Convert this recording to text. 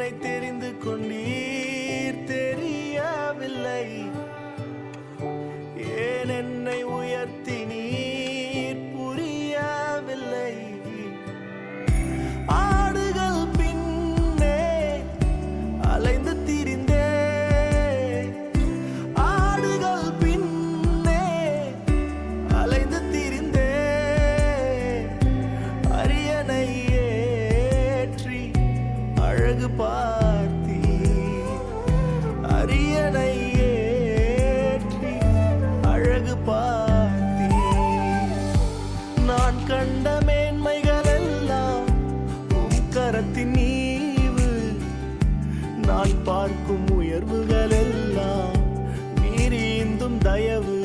என்னை தெரிந்து கொண்டீர் தெரியவில்லை. ஏன் என்னை உயர்த்தி நீர் புரியவில்லை. ஆடுகள் பின்னே அலைந்து திரிந்தே, ஆடுகள் பின்னே அலைந்து திரிந்தே, அரியணை ஏற்றி அழகு பார்த்தீர். அரியணை ஏற்றி அழகு பார்த்தீர். நான் கண்ட மேன்மைகள் எல்லாம் உம் கரத்தின் ஈவு. நான் பார்க்கும் உயர்வுகள் எல்லாம் நீர் ஈந்தும் தயவு.